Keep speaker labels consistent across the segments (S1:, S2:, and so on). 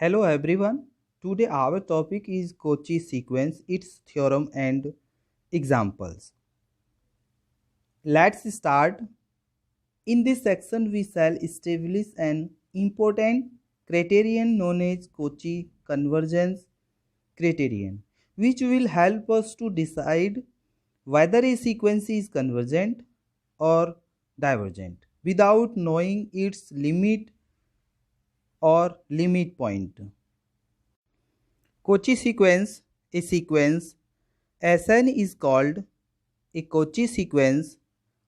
S1: Hello everyone. Today our topic is Cauchy sequence, its theorem and examples. Let's start. In this section we shall establish an important criterion known as Cauchy convergence criterion, which will help us to decide whether a sequence is convergent or divergent without knowing its limit or limit point. Cauchy sequence, a sequence Sn is called a Cauchy sequence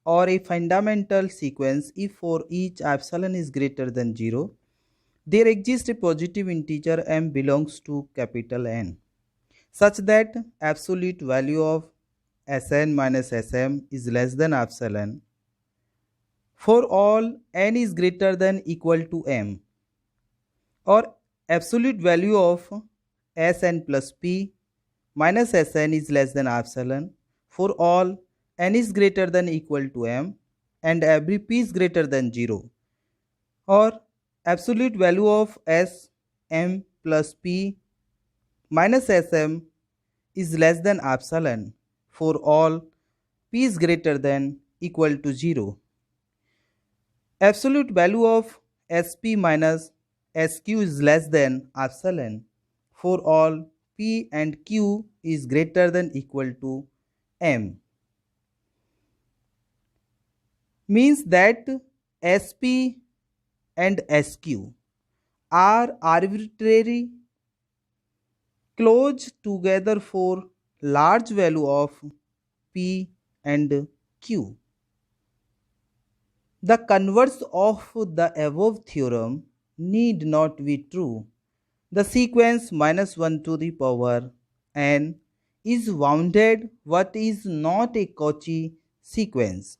S1: or a fundamental sequence if for each epsilon is greater than 0, there exists a positive integer m belongs to capital N, such that absolute value of Sn minus Sm is less than epsilon for all n is greater than equal to m, or absolute value of Sn plus p minus Sn is less than epsilon for all n is greater than equal to m and every p is greater than 0, or absolute value of Sm plus p minus Sm is less than epsilon for all p is greater than equal to 0. Absolute value of Sp minus Sq is less than epsilon for all p and q is greater than equal to m. Means that Sp and Sq are arbitrary close together for large value of p and q. The converse of the above theorem need not be true. The sequence minus 1 to the power n is bounded what is not a Cauchy sequence.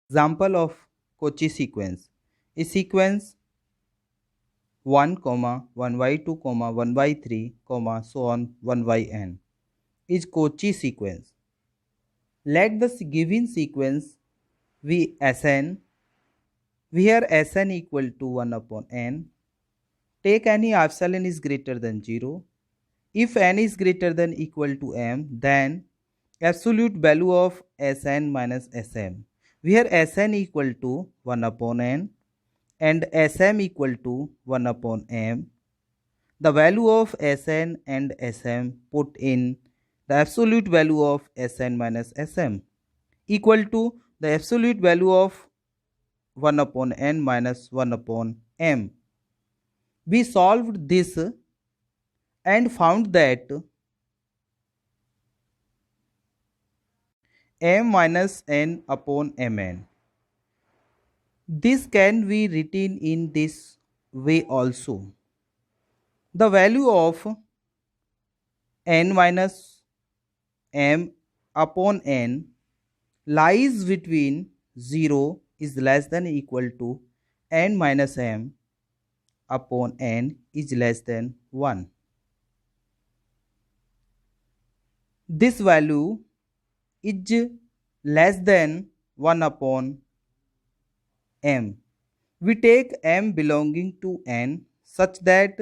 S1: Example of Cauchy sequence. A sequence 1, 1 by 2, 1 by 3, so on 1 by n is Cauchy sequence. Let the given sequence be Sn, where Sn equal to 1 upon n. Take any epsilon is greater than 0. If n is greater than equal to m, then absolute value of Sn minus Sm, where Sn equal to 1 upon n and Sm equal to 1 upon m. The value of Sn and Sm put in the absolute value of Sn minus Sm equal to the absolute value of 1 upon n minus 1 upon m. We solved this and found that m minus n upon mn. This can be written in this way also. The value of n minus m upon n lies between 0 is less than equal to n minus m upon n is less than 1. This value is less than 1 upon m. We take m belonging to n such that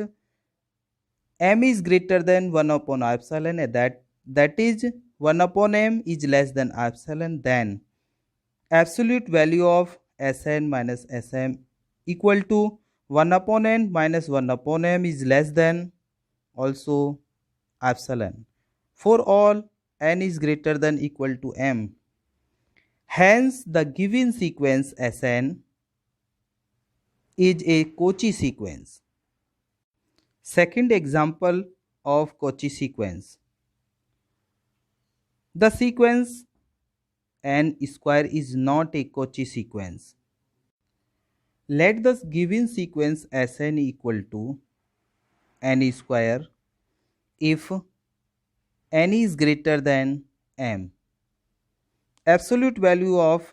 S1: m is greater than 1 upon epsilon, that is 1 upon m is less than epsilon, then absolute value of Sn minus Sm equal to 1 upon n minus 1 upon m is less than also epsilon for all n is greater than equal to m. Hence the given sequence Sn is a Cauchy sequence. Second example of Cauchy sequence. The sequence n square is not a Cauchy sequence. Let the given sequence Sn equal to n square if n is greater than m. Absolute value of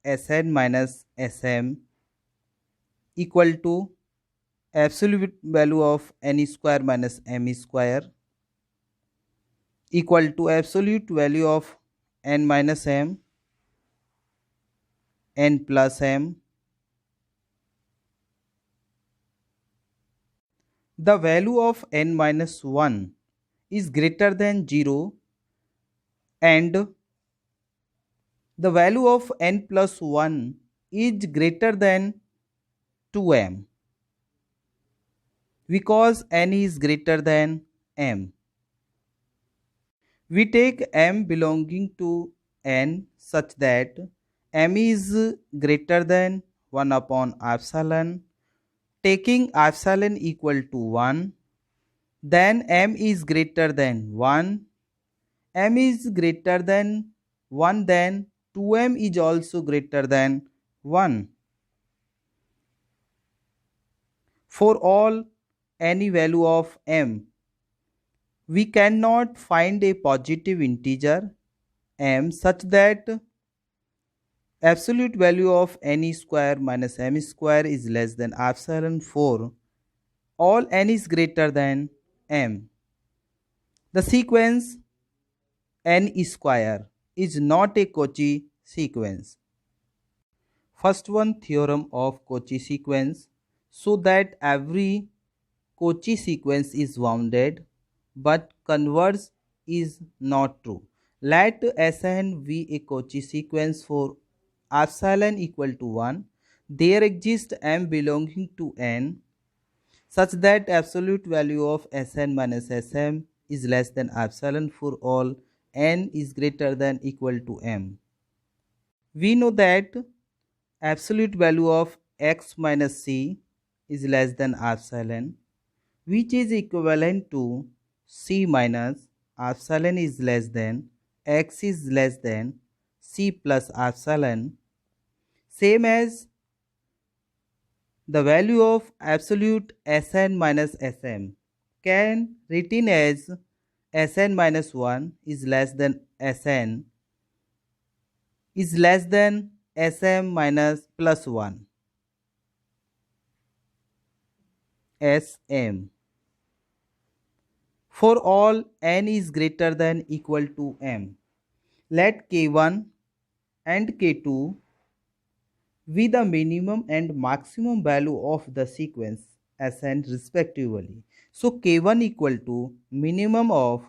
S1: Sn minus Sm equal to absolute value of n square minus m square equal to absolute value of n minus m, n plus m. the value of n minus 1 is greater than 0 and the value of n plus 1 is greater than 2m because n is greater than m. We take m belonging to n such that m is greater than 1 upon epsilon. Taking epsilon equal to 1, then m is greater than 1. M is greater than 1, then 2m is also greater than 1. For all any value of m, we cannot find a positive integer m such that absolute value of n square minus m square is less than epsilon. For all n is greater than m, the sequence n square is not a Cauchy sequence. First one, theorem of Cauchy sequence. So that every Cauchy sequence is bounded but converse is not true. Let Sn be a Cauchy sequence for epsilon equal to 1. There exists m belonging to n such that absolute value of Sn minus Sm is less than epsilon for all n is greater than equal to m. We know that absolute value of x minus c is less than epsilon, which is equivalent to c minus epsilon is less than x is less than c plus epsilon, same as the value of absolute Sn minus Sm can written as Sn minus 1 is less than Sn is less than Sm minus plus 1 Sm for all n is greater than equal to m. Let k1 and k2 be the minimum and maximum value of the sequence Sn respectively. So k1 equal to minimum of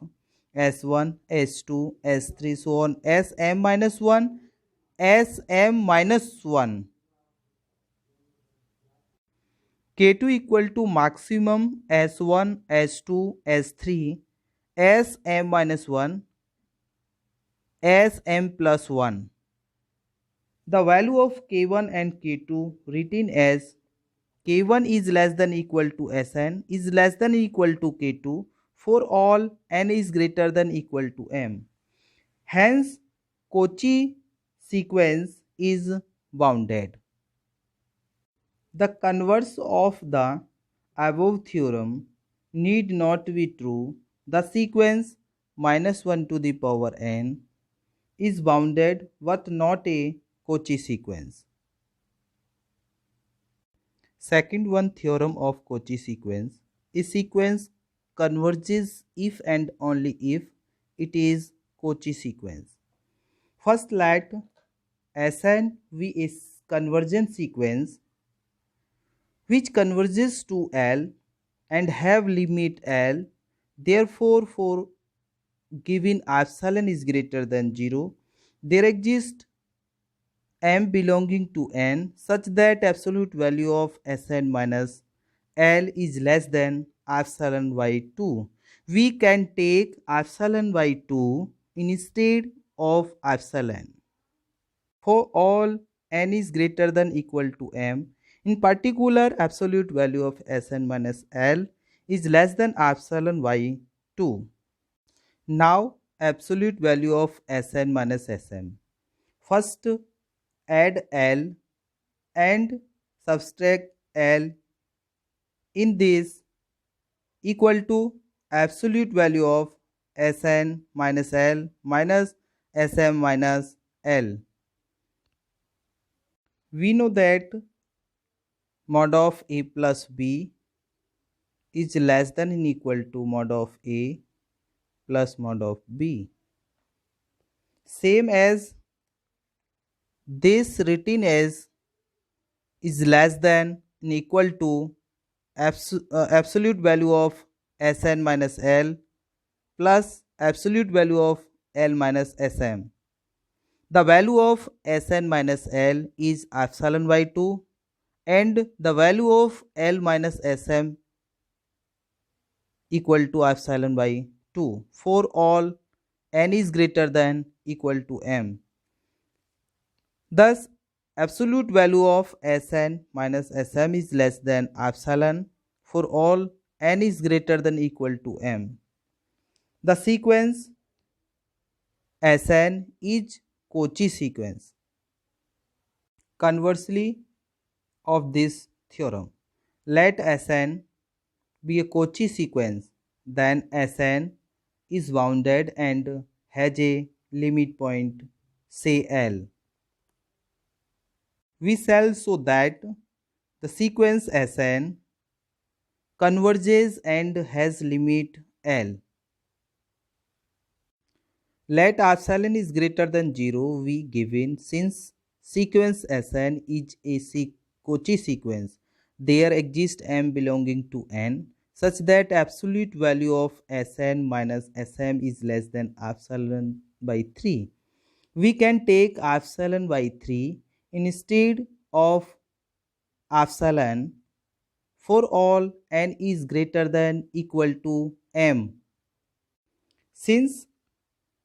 S1: S1, S2, S3, so on Sm minus 1, Sm minus 1. K2 equal to maximum S1, S2, S3, Sm minus 1, Sm plus 1. The value of K1 and K2 written as K1 is less than equal to Sn is less than equal to K2 for all n is greater than equal to m. Hence, Cauchy sequence is bounded. The converse of the above theorem need not be true. The sequence minus 1 to the power n is bounded but not a Cauchy sequence. Second one, theorem of Cauchy sequence. A sequence converges if and only if it is Cauchy sequence. First, let Sn be a convergent sequence which converges to L and have limit L. Therefore, for given epsilon is greater than 0, there exists m belonging to n such that absolute value of Sn minus L is less than epsilon by 2. We can take epsilon by 2 instead of epsilon for all n is greater than equal to m. In particular, absolute value of Sn minus L is less than epsilon by 2. Now, absolute value of Sn minus Sm. First, add L and subtract L in this equal to absolute value of Sn minus L minus Sm minus L. We know that mod of A plus B is less than or equal to mod of A plus mod of B. Same as this written as is less than or equal to absolute value of Sn minus L plus absolute value of L minus Sm. The value of Sn minus L is epsilon by 2 and the value of L minus Sm equal to epsilon by 2 for all n is greater than equal to m. Thus, absolute value of Sn minus Sm is less than epsilon for all n is greater than equal to m. The sequence Sn is Cauchy sequence. Conversely of this theorem, let Sn be a Cauchy sequence, then Sn is bounded and has a limit point, say L. We shall show that the sequence Sn converges and has limit L. Let epsilon is greater than 0 we given since sequence Sn is a Cauchy sequence. There exists m belonging to n such that absolute value of Sn minus Sm is less than epsilon by 3. We can take epsilon by 3 instead of epsilon for all n is greater than equal to m. Since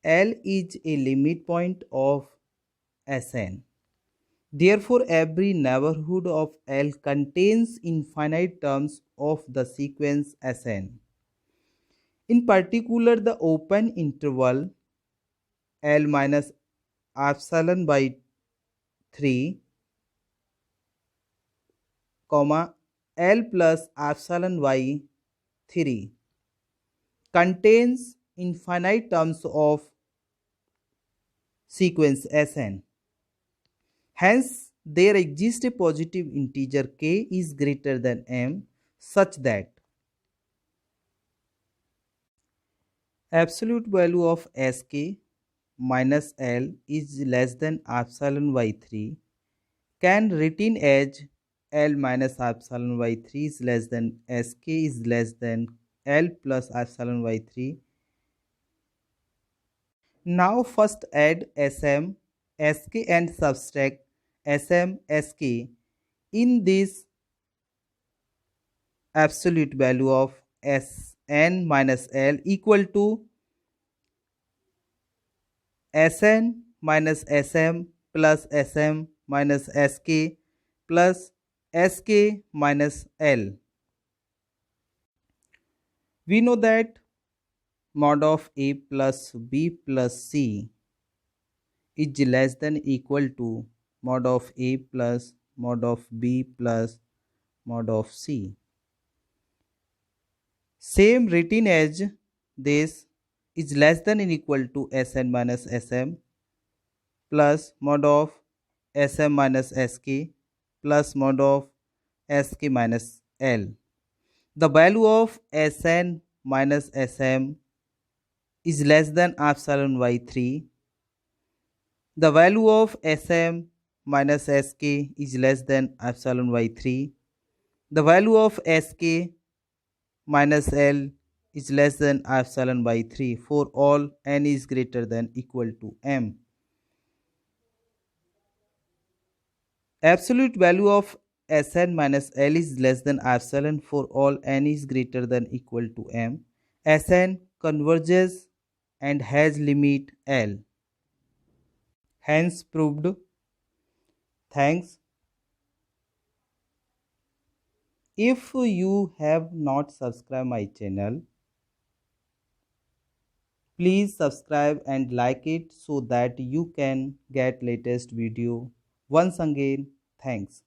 S1: L is a limit point of Sn. Therefore, every neighborhood of L contains infinite terms of the sequence Sn. In particular, the open interval L minus epsilon by 3, L plus epsilon by 3 contains infinite terms of sequence Sn. Hence, there exists a positive integer k is greater than m such that absolute value of sk minus L is less than epsilon by 3 can written as L minus epsilon by 3 is less than sk is less than L plus epsilon by 3. Now first add Sm, Sk and subtract Sm, Sk in this absolute value of Sn minus L equal to Sn minus Sm plus Sm minus Sk plus Sk minus L. We know that mod of A plus B plus C is less than equal to mod of A plus mod of B plus mod of C. Same written as this is less than or equal to Sn minus Sm plus mod of Sm minus Sk plus mod of Sk minus L. The value of Sn minus Sm is less than epsilon by 3. The value of Sm minus Sk is less than epsilon by 3. The value of Sk minus L is less than epsilon by 3 for all n is greater than equal to m. Absolute value of Sn minus L is less than epsilon for all n is greater than equal to m. Sn converges and has limit L. Hence proved. Thanks. If you have not subscribed my channel, please subscribe and like it so that you can get latest video. Once again, thanks.